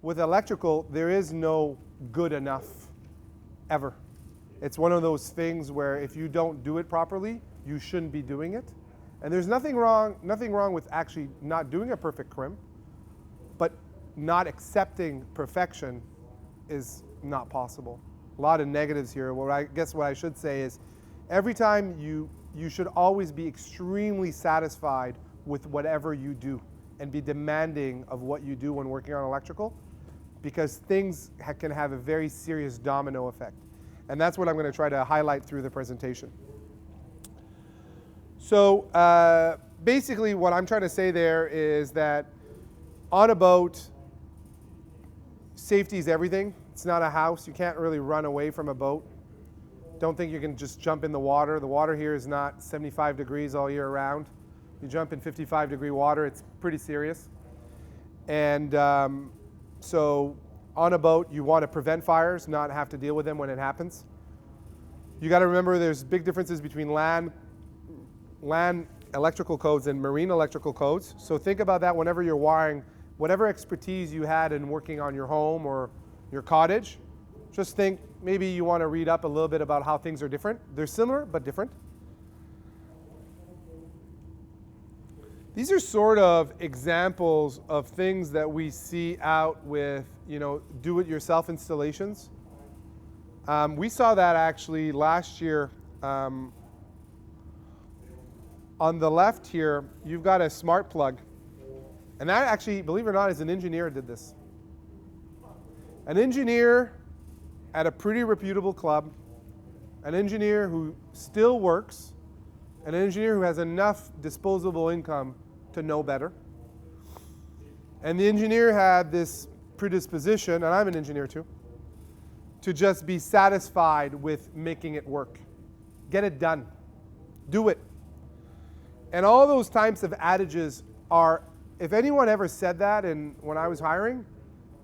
with electrical, there is no good enough ever. It's one of those things where if you don't do it properly, you shouldn't be doing it. And there's nothing wrong with actually not doing a perfect crimp, but not accepting perfection is not possible. A lot of negatives here. What I should say is every time you should always be extremely satisfied with whatever you do and be demanding of what you do when working on electrical, because things can have a very serious domino effect. And that's what I'm going to try to highlight through the presentation. So basically what I'm trying to say there is that on a boat, safety is everything. It's not a house. You can't really run away from a boat. Don't think you can just jump in the water. The water here is not 75 degrees all year round. You jump in 55-degree water, it's pretty serious. And so on a boat, you want to prevent fires, not have to deal with them when it happens. You got to remember there's big differences between land electrical codes and marine electrical codes. So think about that whenever you're wiring, whatever expertise you had in working on your home or your cottage, just think maybe you want to read up a little bit about how things are different. They're similar, but different. These are sort of examples of things that we see out with, do-it-yourself installations. We saw that actually last year. On the left here, you've got a smart plug. And that actually, believe it or not, is an engineer did this. An engineer at a pretty reputable club, an engineer who still works, an engineer who has enough disposable income to know better. And the engineer had this predisposition, and I'm an engineer too, to just be satisfied with making it work. Get it done. Do it. And all those types of adages are, if anyone ever said that when I was hiring,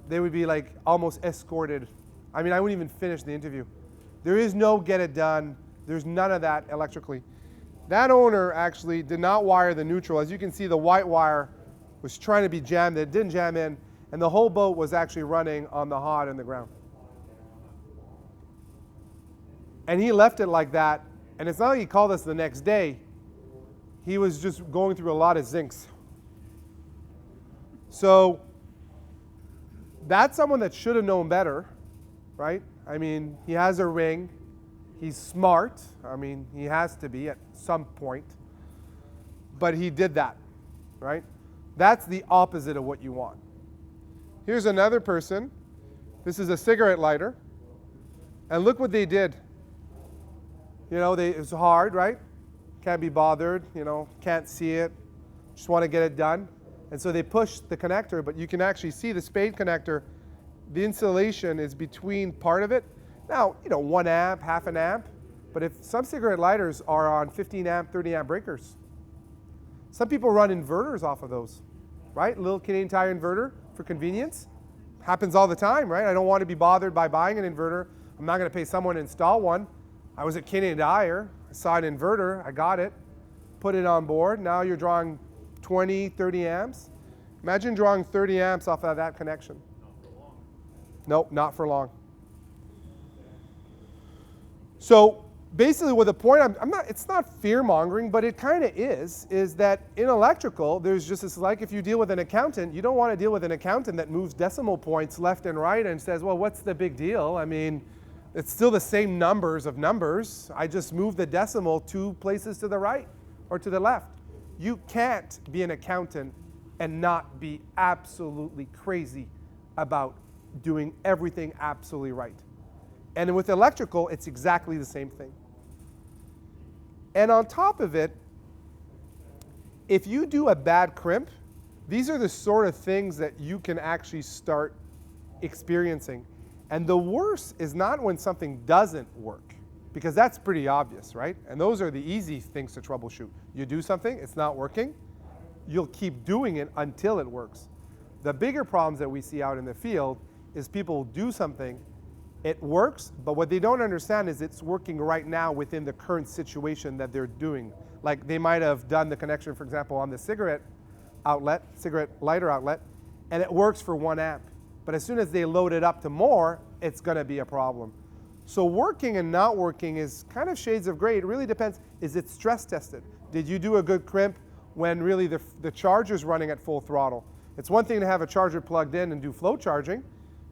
they would be like almost escorted. I mean, I wouldn't even finish the interview. There is no get it done. There's none of that electrically. That owner actually did not wire the neutral. As you can see, the white wire was trying to be jammed. It didn't jam in, and the whole boat was actually running on the hot in the ground. And he left it like that, and it's not like he called us the next day. He was just going through a lot of zincs. So that's someone that should have known better, right? I mean, he has a ring. He's smart. I mean, he has to be at some point. But he did that, right? That's the opposite of what you want. Here's another person. This is a cigarette lighter. And look what they did. It's hard, right? Can't be bothered, can't see it. Just want to get it done. And so they push the connector, but you can actually see the spade connector. The insulation is between part of it. Now, 1 amp, half an amp, but if some cigarette lighters are on 15 amp, 30 amp breakers. Some people run inverters off of those, right? A little Canadian Tire inverter for convenience. Happens all the time, right? I don't want to be bothered by buying an inverter. I'm not going to pay someone to install one. I was at Canadian Tire, I saw an inverter, I got it, put it on board. Now you're drawing 20, 30 amps. Imagine drawing 30 amps off of that connection. Not for long. Nope, not for long. So basically what the point, it's not fear-mongering, but it kind of is that in electrical, there's just this, like if you deal with an accountant, you don't want to deal with an accountant that moves decimal points left and right and says, well, what's the big deal? I mean, it's still the same numbers of numbers. I just moved the decimal 2 places to the right or to the left. You can't be an accountant and not be absolutely crazy about doing everything absolutely right. And with electrical, it's exactly the same thing. And on top of it, if you do a bad crimp, these are the sort of things that you can actually start experiencing. And the worst is not when something doesn't work, because that's pretty obvious, right? And those are the easy things to troubleshoot. You do something, it's not working, you'll keep doing it until it works. The bigger problems that we see out in the field is people do something, it works, but what they don't understand is it's working right now within the current situation that they're doing. Like they might have done the connection, for example, on the cigarette lighter outlet, and it works for 1 amp. But as soon as they load it up to more, it's going to be a problem. So working and not working is kind of shades of gray. It really depends. Is it stress tested? Did you do a good crimp when really the charger's running at full throttle? It's one thing to have a charger plugged in and do flow charging.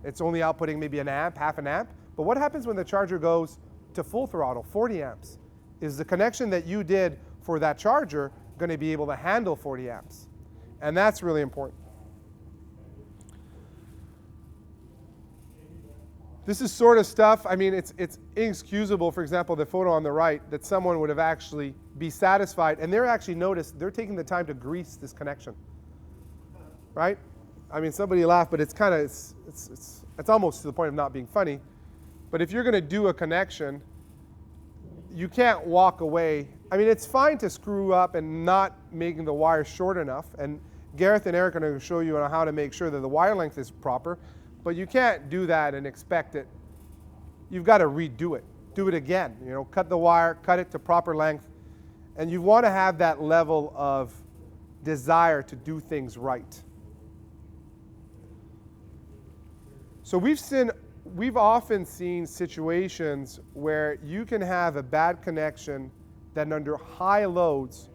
It's only outputting maybe an amp, half an amp. But what happens when the charger goes to full throttle, 40 amps? Is the connection that you did for that charger going to be able to handle 40 amps? And that's really important. This is sort of stuff, I mean, it's inexcusable, for example, the photo on the right, that someone would have actually be satisfied, and they're actually noticed, they're taking the time to grease this connection, right? I mean, somebody laughed, but it's kind of, it's almost to the point of not being funny. But if you're going to do a connection, you can't walk away. I mean, it's fine to screw up and not making the wire short enough, and Gareth and Eric are going to show you on how to make sure that the wire length is proper. But you can't do that and expect it. You've got to redo it. Do it again. You know, cut the wire, cut it to proper length. And you want to have that level of desire to do things right. So we've often seen situations where you can have a bad connection that under high loads,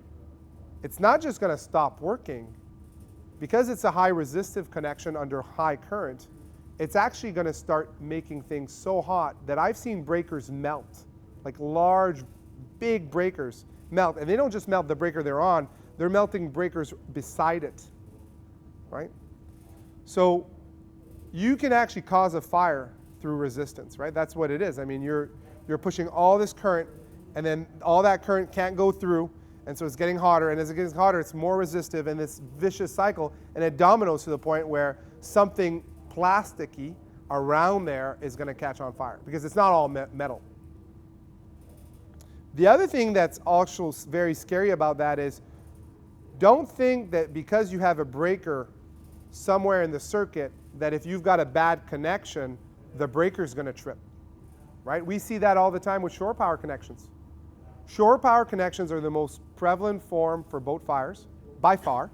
it's not just going to stop working. Because it's a high resistive connection under high current, it's actually going to start making things so hot that I've seen breakers melt, like large, big breakers melt. And they don't just melt the breaker they're on, they're melting breakers beside it, right? So you can actually cause a fire through resistance, right? That's what it is. I mean, you're pushing all this current, and then all that current can't go through, and so it's getting hotter, and as it gets hotter, it's more resistive, and this vicious cycle, and it dominoes to the point where something plasticky around there is going to catch on fire, because it's not all metal. The other thing that's also very scary about that is, don't think that because you have a breaker somewhere in the circuit, that if you've got a bad connection, the breaker's going to trip, right? We see that all the time with shore power connections. Shore power connections are the most prevalent form for boat fires, by far.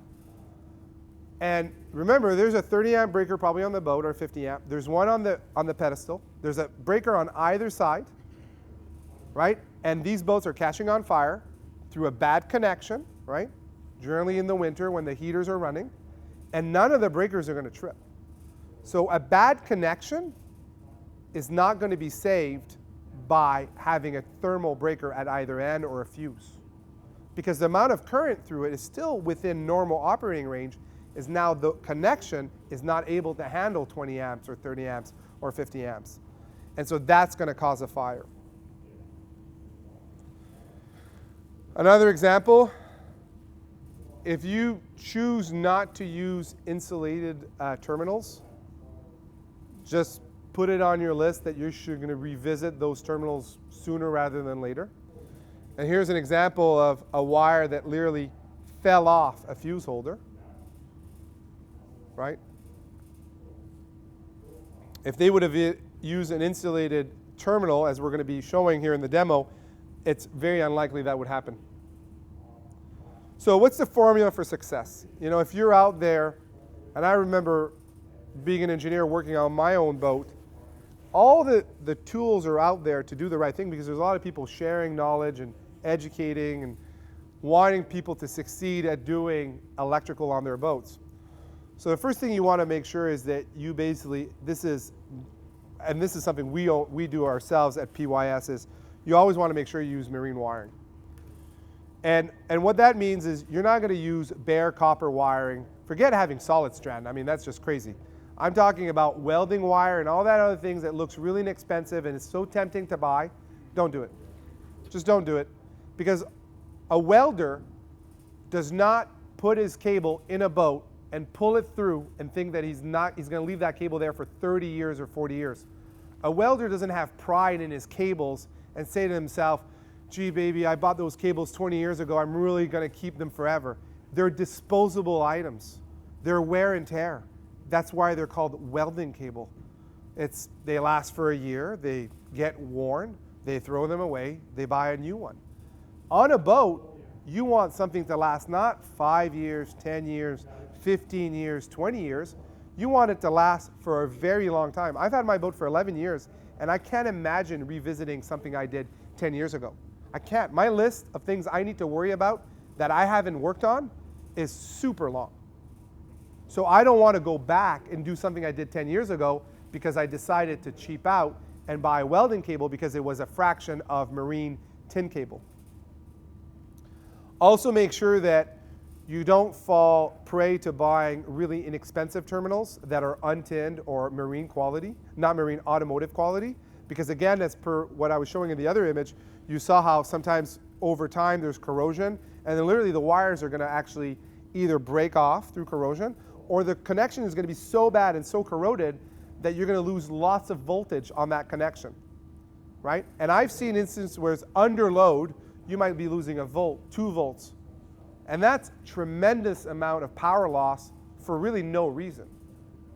And remember, there's a 30 amp breaker probably on the boat, or 50 amp. There's one on the pedestal. There's a breaker on either side, right? And these boats are catching on fire through a bad connection, right? Generally in the winter when the heaters are running. And none of the breakers are going to trip. So a bad connection is not going to be saved by having a thermal breaker at either end or a fuse. Because the amount of current through it is still within normal operating range, is now the connection is not able to handle 20 amps or 30 amps or 50 amps. And so that's going to cause a fire. Another example, if you choose not to use insulated terminals, just put it on your list that you're going to revisit those terminals sooner rather than later. And here's an example of a wire that literally fell off a fuse holder. Right? If they would have used an insulated terminal, as we're going to be showing here in the demo, it's very unlikely that would happen. So what's the formula for success? You know, if you're out there, and I remember being an engineer working on my own boat, all the tools are out there to do the right thing, because there's a lot of people sharing knowledge and educating and wanting people to succeed at doing electrical on their boats. So the first thing you want to make sure is that you basically, this is something we do ourselves at PYS, is you always want to make sure you use marine wiring. And what that means is you're not going to use bare copper wiring. Forget having solid strand. I mean, that's just crazy. I'm talking about welding wire and all that other things that looks really inexpensive and it's so tempting to buy. Don't do it. Just don't do it. Because a welder does not put his cable in a boat and pull it through and think that he's going to leave that cable there for 30 years or 40 years. A welder doesn't have pride in his cables and say to himself, gee, baby, I bought those cables 20 years ago. I'm really going to keep them forever. They're disposable items. They're wear and tear. That's why they're called welding cable. They last for a year. They get worn. They throw them away. They buy a new one. On a boat, you want something to last not 5 years, 10 years, 15 years, 20 years. You want it to last for a very long time. I've had my boat for 11 years, and I can't imagine revisiting something I did 10 years ago. I can't. My list of things I need to worry about that I haven't worked on is super long. So I don't want to go back and do something I did 10 years ago because I decided to cheap out and buy welding cable because it was a fraction of marine tin cable. Also make sure that you don't fall prey to buying really inexpensive terminals that are untinned or marine quality, not marine automotive quality, because again, as per what I was showing in the other image, you saw how sometimes over time there's corrosion, and then literally the wires are going to actually either break off through corrosion, or the connection is going to be so bad and so corroded that you're going to lose lots of voltage on that connection, right? And I've seen instances where it's under load, you might be losing a volt, 2 volts. And that's tremendous amount of power loss for really no reason,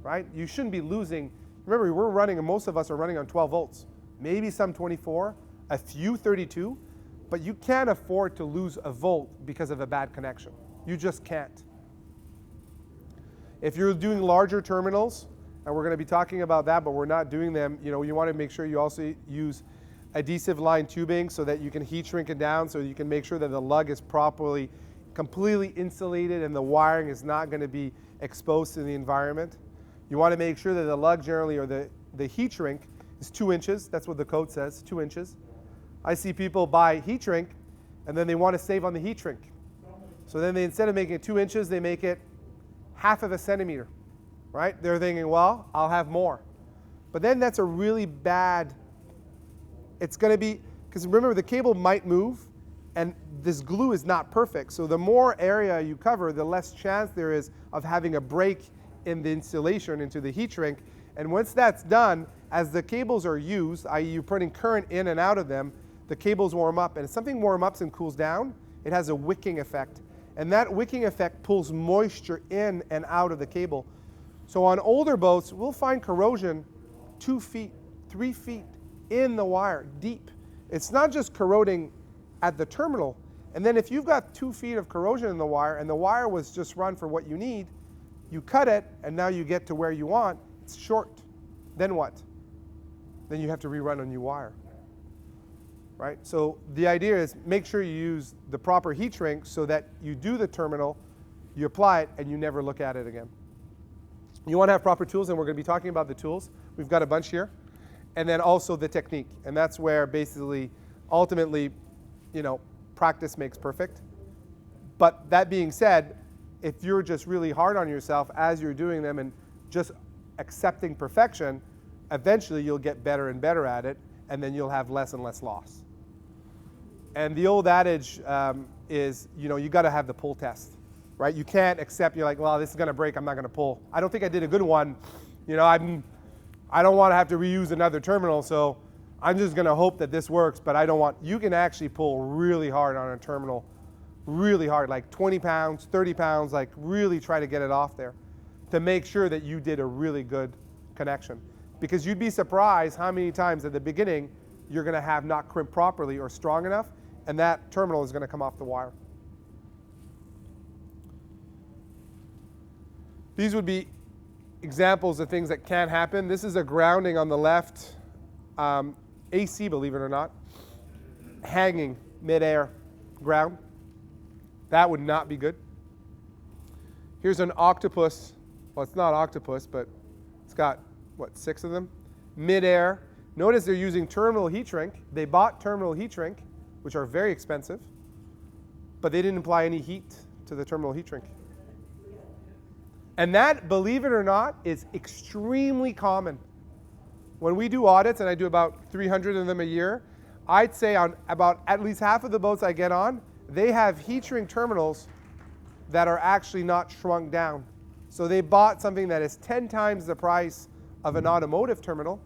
right? You shouldn't be losing. Remember, we're running, and most of us are running on 12 volts, maybe some 24, a few 32, but you can't afford to lose a volt because of a bad connection. You just can't. If you're doing larger terminals, and we're going to be talking about that, but we're not doing them, you want to make sure you also use adhesive line tubing so that you can heat shrink it down, so you can make sure that the lug is properly completely insulated and the wiring is not going to be exposed to the environment. You want to make sure that the lug generally, or the heat shrink, is 2 inches. That's what the code says, 2 inches. I see people buy heat shrink and then they want to save on the heat shrink. So then instead of making it 2 inches, they make it 1/2 a centimeter, right? They're thinking, well, I'll have more. But then that's a really bad, it's going to be, because remember the cable might move, and this glue is not perfect. So the more area you cover, the less chance there is of having a break in the insulation into the heat shrink. And once that's done, as the cables are used, i.e. you're putting current in and out of them, the cables warm up. And if something warms up and cools down, it has a wicking effect. And that wicking effect pulls moisture in and out of the cable. So on older boats, we'll find corrosion 2 feet, 3 feet in the wire, deep. It's not just corroding at the terminal. And then if you've got 2 feet of corrosion in the wire and the wire was just run for what you need, you cut it and now you get to where you want, it's short. Then what? Then you have to rerun a new wire, right? So the idea is make sure you use the proper heat shrink so that you do the terminal, you apply it, and you never look at it again. You want to have proper tools, and we're going to be talking about the tools. We've got a bunch here. And then also the technique. And that's where basically, ultimately, practice makes perfect. But that being said, if you're just really hard on yourself as you're doing them and just accepting perfection, eventually you'll get better and better at it, and then you'll have less and less loss. And the old adage is, you got to have the pull test, right? You can't accept, you're like, well, this is going to break, I'm not going to pull. I don't think I did a good one. I don't want to have to reuse another terminal, so I'm just going to hope that this works, but I don't want, you can actually pull really hard on a terminal, really hard, like 20 pounds, 30 pounds, like really try to get it off there to make sure that you did a really good connection. Because you'd be surprised how many times at the beginning you're going to have not crimped properly or strong enough, and that terminal is going to come off the wire. These would be examples of things that can happen. This is a grounding on the left. AC, believe it or not, hanging midair ground. That would not be good. Here's an octopus. Well, it's not octopus, but it's got, 6 of them? Midair. Notice they're using terminal heat shrink. They bought terminal heat shrink, which are very expensive, but they didn't apply any heat to the terminal heat shrink. And that, believe it or not, is extremely common. When we do audits, and I do about 300 of them a year, I'd say on about at least half of the boats I get on, they have heat shrink terminals that are actually not shrunk down. So they bought something that is 10 times the price of an automotive terminal,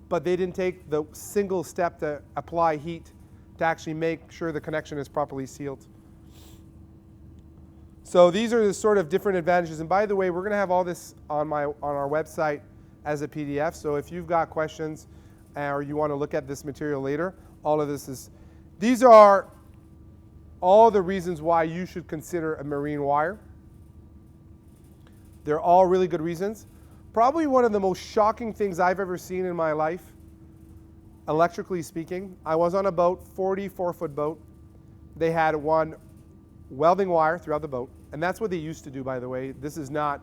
but they didn't take the single step to apply heat to actually make sure the connection is properly sealed. So these are the sort of different advantages. And by the way, we're going to have all this on our website as a PDF. So if you've got questions or you want to look at this material later, all of this is, these are all the reasons why you should consider a marine wire. They're all really good reasons. Probably one of the most shocking things I've ever seen in my life, electrically speaking. I was on a boat, 44-foot boat. They had one welding wire throughout the boat, and that's what they used to do, by the way. This is not,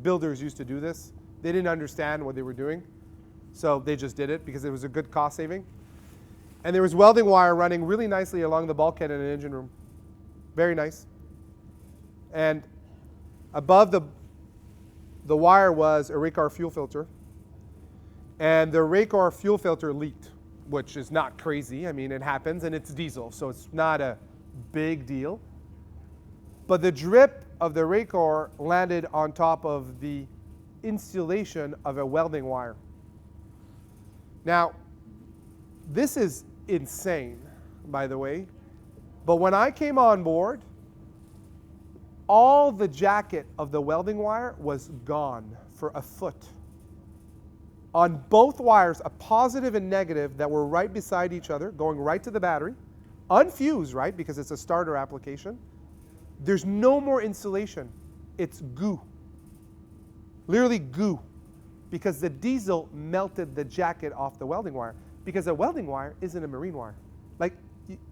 builders used to do this. They didn't understand what they were doing, so they just did it because it was a good cost saving. And there was welding wire running really nicely along the bulkhead in an engine room. Very nice. And above the wire was a Raycar fuel filter. And the Raycar fuel filter leaked, which is not crazy. I mean, it happens, and it's diesel, so it's not a big deal. But the drip of the Raycar landed on top of the insulation of a welding wire. Now, this is insane, by the way. But when I came on board, all the jacket of the welding wire was gone for a foot. On both wires, a positive and negative that were right beside each other, going right to the battery, unfused, right, because it's a starter application. There's no more insulation. It's goo. Literally goo. Because the diesel melted the jacket off the welding wire. Because a welding wire isn't a marine wire. Like,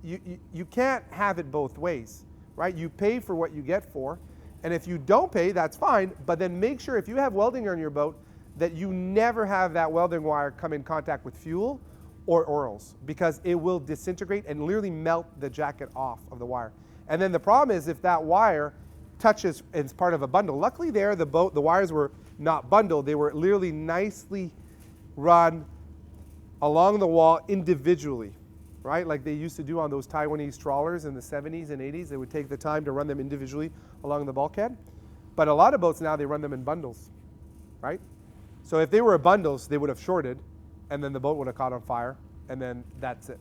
you can't have it both ways, right? You pay for what you get for. And if you don't pay, that's fine. But then make sure if you have welding on your boat that you never have that welding wire come in contact with fuel or oils, because it will disintegrate and literally melt the jacket off of the wire. And then the problem is if that wire touches as part of a bundle. Luckily there, the wires were not bundled. They were literally nicely run along the wall individually, right? Like they used to do on those Taiwanese trawlers in the 70s and 80s. They would take the time to run them individually along the bulkhead. But a lot of boats now, they run them in bundles, right? So if they were bundles, they would have shorted, and then the boat would have caught on fire, and then that's it.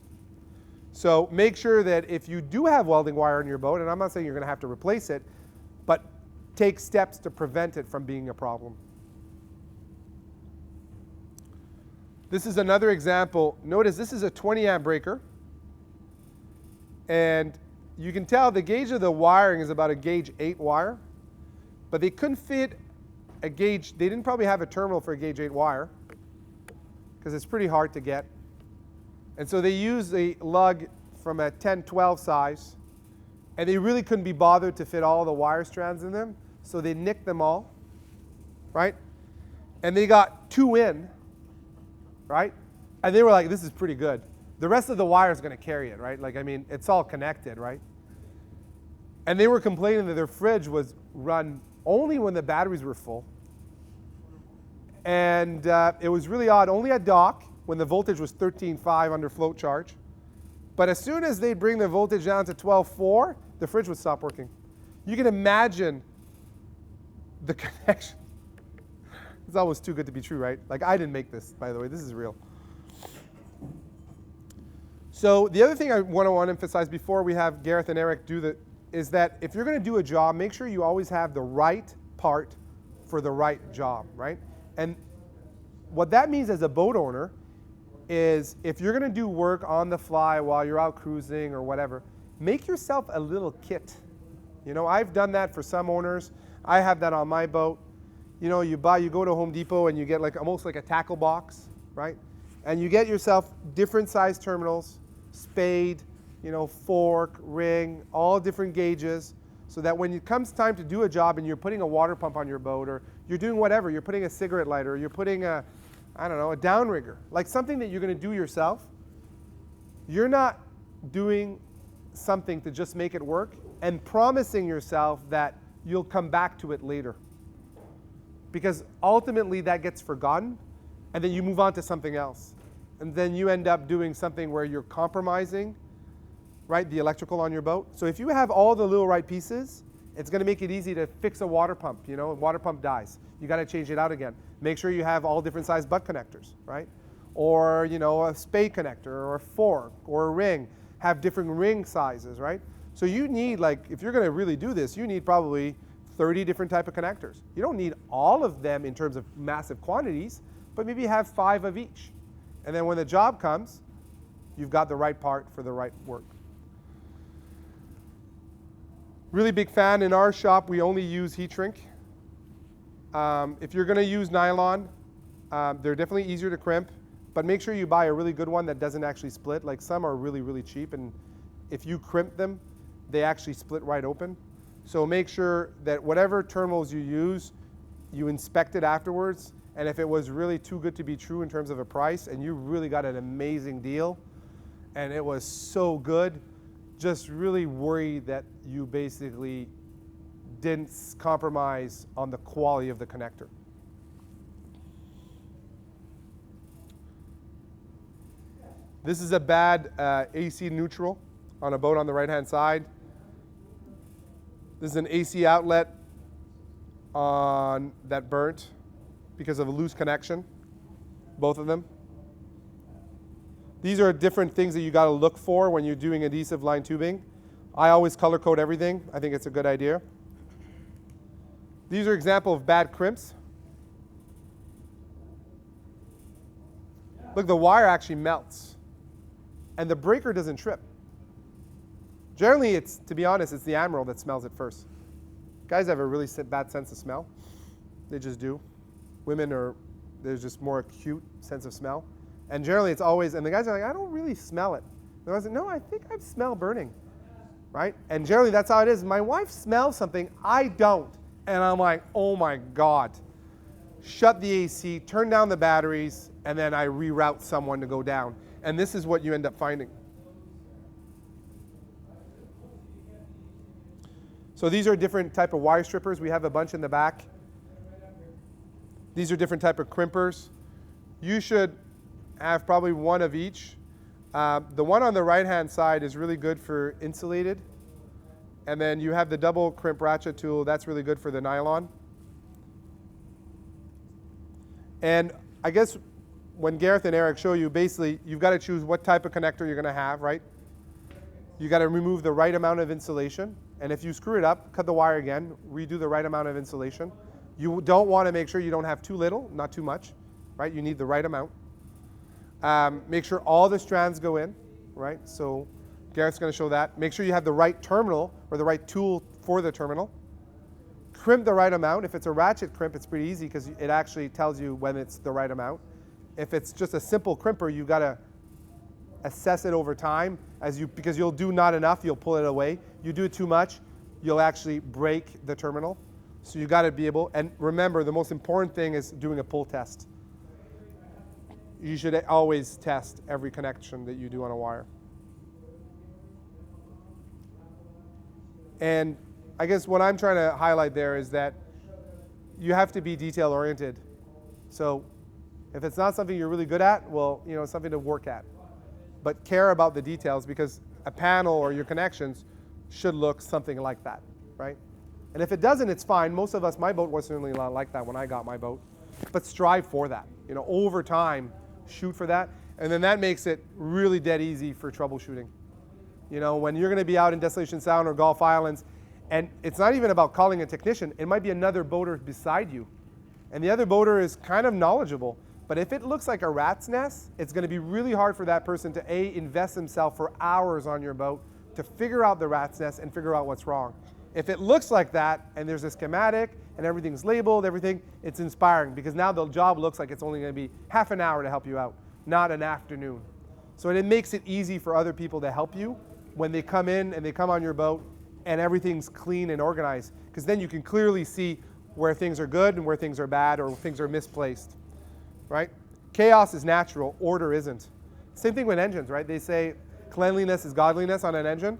So make sure that if you do have welding wire in your boat, and I'm not saying you're going to have to replace it, but take steps to prevent it from being a problem. This is another example. Notice this is a 20 amp breaker. And you can tell the gauge of the wiring is about a gauge 8 wire. But they couldn't fit a gauge. They didn't probably have a terminal for a gauge 8 wire because it's pretty hard to get. And so they used a lug from a 10-12 size. And they really couldn't be bothered to fit all the wire strands in them. So they nicked them all, right? And they got 2 in, right? And they were like, this is pretty good. The rest of the wire is going to carry it, right? Like, I mean, it's all connected, right? And they were complaining that their fridge was run only when the batteries were full. And it was really odd. Only at dock, when the voltage was 13.5 under float charge. But as soon as they'd bring the voltage down to 12.4, the fridge would stop working. You can imagine the connection. It's almost too good to be true, right? Like, I didn't make this, by the way. This is real. So the other thing I want to emphasize before we have Gareth and Eric do the, is that if you're going to do a job, make sure you always have the right part for the right job, right? And what that means as a boat owner is if you're going to do work on the fly while you're out cruising or whatever, make yourself a little kit. You know, I've done that for some owners. I have that on my boat. You know, you go to Home Depot and you get like almost like a tackle box, right? And you get yourself different size terminals, spade, you know, fork, ring, all different gauges, so that when it comes time to do a job and you're putting a water pump on your boat, or you're doing whatever, you're putting a cigarette lighter, or you're putting a, I don't know, a downrigger, like something that you're going to do yourself, you're not doing something to just make it work and promising yourself that you'll come back to it later. Because ultimately that gets forgotten, and then you move on to something else. And then you end up doing something where you're compromising, right, the electrical on your boat. So if you have all the little right pieces, it's going to make it easy to fix a water pump. You know, a water pump dies. You got to change it out again. Make sure you have all different size butt connectors, right? Or, you know, a spade connector, or a fork, or a ring. Have different ring sizes, right? So you need, like, if you're going to really do this, you need probably 30 different type of connectors. You don't need all of them in terms of massive quantities, but maybe have 5 of each. And then when the job comes, you've got the right part for the right work. Really big fan. In our shop, we only use heat shrink. If you're going to use nylon, they're definitely easier to crimp, but make sure you buy a really good one that doesn't actually split. Like some are really, really cheap, and if you crimp them, they actually split right open. So make sure that whatever terminals you use, you inspect it afterwards, and if it was really too good to be true in terms of a price, and you really got an amazing deal, and it was so good, just really worry that you basically didn't compromise on the quality of the connector. This is a bad AC neutral on a boat on the right-hand side. This is an AC outlet on that burnt because of a loose connection, both of them. These are different things that you got to look for when you're doing adhesive line tubing. I always color code everything. I think it's a good idea. These are examples of bad crimps. Look, the wire actually melts, and the breaker doesn't trip. Generally, to be honest, it's the Admiral that smells it first. Guys have a really bad sense of smell. They just do. Women there's just more acute sense of smell. And generally it's always, and the guys are like, I don't really smell it. And I was like, no, I think I smell burning, right? And generally that's how it is. My wife smells something, I don't. And I'm like, oh my God. Shut the AC, turn down the batteries, and then I reroute someone to go down. And this is what you end up finding. So these are different type of wire strippers. We have a bunch in the back. These are different type of crimpers. You should have probably one of each. The one on the right-hand side is really good for insulated. And then you have the double crimp ratchet tool. That's really good for the nylon. And I guess when Gareth and Eric show you, basically, you've got to choose what type of connector you're going to have, right? You got to remove the right amount of insulation. And if you screw it up, cut the wire again, redo the right amount of insulation. You don't want to make sure you don't have too little, not too much, right? You need the right amount. Make sure all the strands go in, right? So Gareth's going to show that. Make sure you have the right terminal or the right tool for the terminal. Crimp the right amount. If it's a ratchet crimp, it's pretty easy because it actually tells you when it's the right amount. If it's just a simple crimper, you've got to assess it over time because you'll do not enough, you'll pull it away. You do too much, you'll actually break the terminal. So you got to be able, and remember, the most important thing is doing a pull test. You should always test every connection that you do on a wire. And I guess what I'm trying to highlight there is that you have to be detail oriented. So if it's not something you're really good at, well, it's something to work at. But care about the details because a panel or your connections should look something like that, right? And if it doesn't, it's fine. Most of us, my boat was certainly not like that when I got my boat. But strive for that. Over time, shoot for that. And then that makes it really dead easy for troubleshooting. When you're going to be out in Desolation Sound or Gulf Islands, and it's not even about calling a technician. It might be another boater beside you. And the other boater is kind of knowledgeable. But if it looks like a rat's nest, it's going to be really hard for that person to invest himself for hours on your boat to figure out the rat's nest and figure out what's wrong. If it looks like that and there's a schematic and everything's labeled, it's inspiring because now the job looks like it's only going to be half an hour to help you out, not an afternoon. So it makes it easy for other people to help you when they come in and they come on your boat and everything's clean and organized because then you can clearly see where things are good and where things are bad or things are misplaced, right? Chaos is natural, order isn't. Same thing with engines, right? They say cleanliness is godliness on an engine.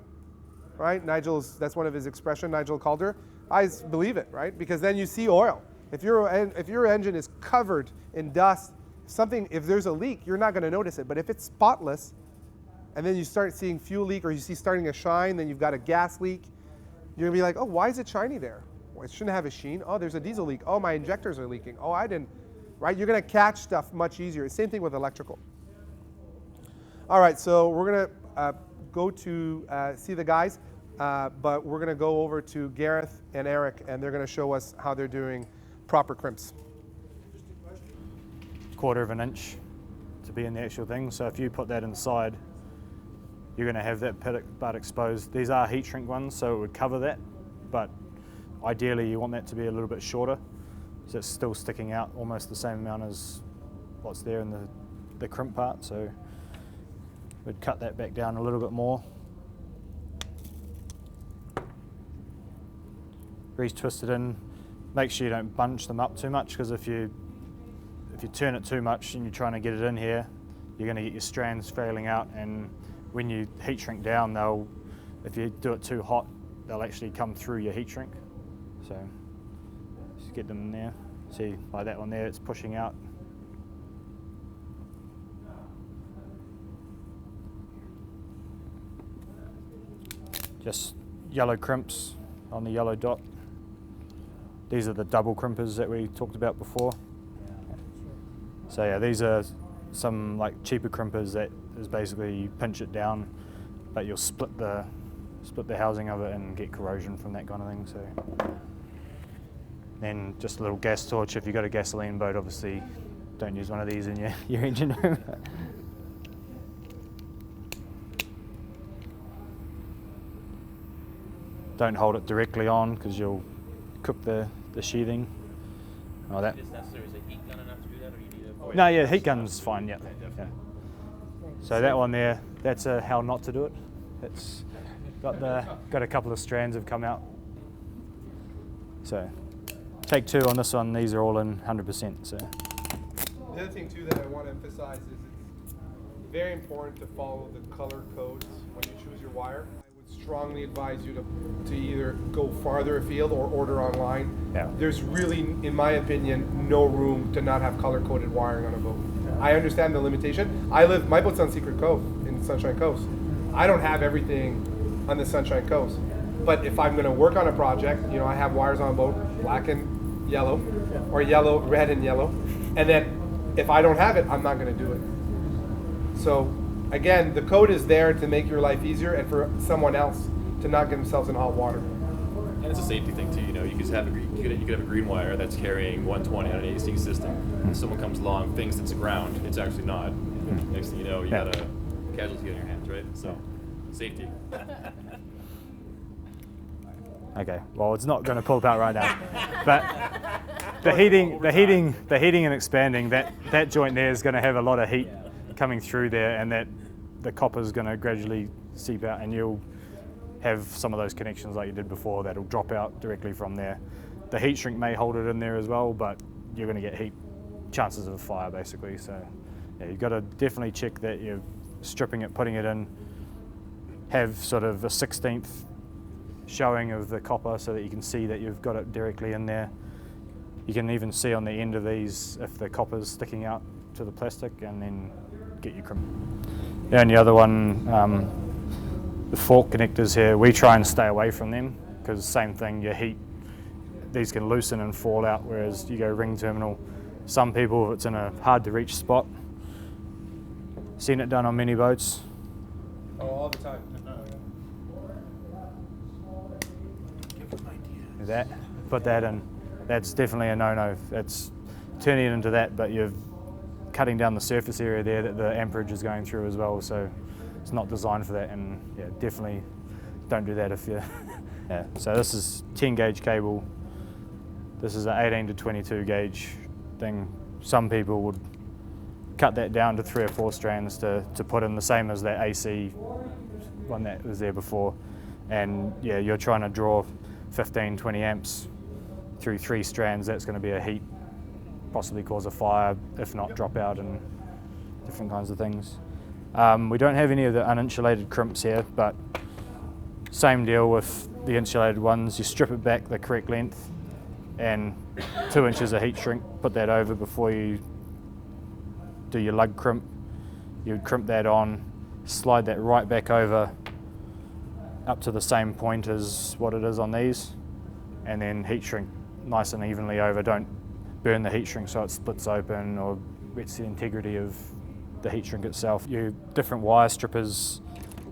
Right? That's one of his expressions, Nigel Calder. I believe it, right? Because then you see oil. If your engine is covered in dust, if there's a leak, you're not going to notice it. But if it's spotless, and then you start seeing fuel leak or you see starting to shine, then you've got a gas leak, you're going to be like, oh, why is it shiny there? Well, it shouldn't have a sheen. Oh, there's a diesel leak. Oh, my injectors are leaking. Oh, I didn't. Right? You're going to catch stuff much easier. Same thing with electrical. All right, so we're going to go to see the guys, but we're going to go over to Gareth and Eric, and they're going to show us how they're doing proper crimps. 1/4 of an inch to be in the actual thing. So if you put that inside, you're going to have that butt exposed. These are heat shrink ones, so it would cover that, but ideally you want that to be a little bit shorter. So it's still sticking out almost the same amount as what's there in the crimp part. So we'd cut that back down a little bit more. Re-twist it in. Make sure you don't bunch them up too much, because if you turn it too much and you're trying to get it in here, you're going to get your strands failing out, and when you heat shrink down, if you do it too hot, they'll actually come through your heat shrink. So just get them in there. See, like that one there, it's pushing out. Just yellow crimps on the yellow dot. These are the double crimpers that we talked about before. So yeah, these are some like cheaper crimpers that is basically you pinch it down, but you'll split the housing of it and get corrosion from that kind of thing. So then just a little gas torch. If you've got a gasoline boat, obviously don't use one of these in your engine room. Don't hold it directly on because you'll cook the sheathing. Oh, that. Is necessary? Is a heat gun enough to do that, or you need a boil? No, yeah, heat gun's fine. Yeah. Yeah. So that one there, that's how not to do it. It's got a couple of strands have come out. So take 2 on this one. These are all in 100%. So The other thing too that I want to emphasize is it's very important to follow the color codes when you choose your wire. I would strongly advise you to either go farther afield or order online. Yeah. There's really, in my opinion, no room to not have color-coded wiring on a boat. I understand the limitation. My boat's on Secret Cove in Sunshine Coast. I don't have everything on the Sunshine Coast. But if I'm going to work on a project, I have wires on a boat, black and yellow, or yellow, red and yellow. And then if I don't have it, I'm not going to do it. So again, the code is there to make your life easier and for someone else to not get themselves in hot water. And it's a safety thing too. You could have a green wire that's carrying 120 on an AC system. If someone comes along, thinks it's a ground, it's actually not. Next thing you know, you got a casualty on your hands, right? So, safety. okay, well it's not going to pull it out right now, but the heating and expanding, that joint there is going to have a lot of heat coming through there, and that the copper is going to gradually seep out, and you'll have some of those connections like you did before that'll drop out directly from there. The heat shrink may hold it in there as well, but you're going to get chances of fire basically. So yeah, you've got to definitely check that you're stripping it, putting it in, have sort of a 1/16 showing of the copper so that you can see that you've got it directly in there. You can even see on the end of these if the copper's sticking out to the plastic, and then get your crimp. The only other one, the fork connectors here, we try and stay away from them because same thing, your heat, these can loosen and fall out, whereas you go ring terminal, some people, if it's in a hard to reach spot, seen it done on mini boats. Oh, all the time. That, put that in, that's definitely a no-no. That's turning it into that, but you're cutting down the surface area there that the amperage is going through as well, so it's not designed for that, and yeah, definitely don't do that if you yeah. So this is 10 gauge cable, this is an 18 to 22 gauge thing. Some people would cut that down to 3 or 4 strands to put in the same as that AC one that was there before, and yeah, you're trying to draw 15-20 amps through 3 strands. That's going to be a heat, possibly cause a fire, if not drop out, and different kinds of things. We don't have any of the uninsulated crimps here, but same deal with the insulated ones. You strip it back the correct length and 2 inches of heat shrink, put that over before you do your lug crimp. You would crimp that on, slide that right back over up to the same point as what it is on these, and then heat shrink nice and evenly over. Don't burn the heat shrink so it splits open or wets the integrity of the heat shrink itself. Your different wire strippers,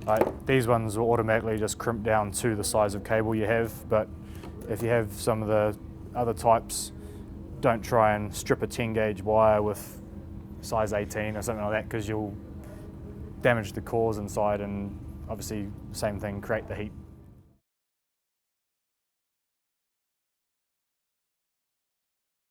like these ones will automatically just crimp down to the size of cable you have, but if you have some of the other types, don't try and strip a 10 gauge wire with size 18 or something like that, because you'll damage the cores inside, and obviously same thing, create the heat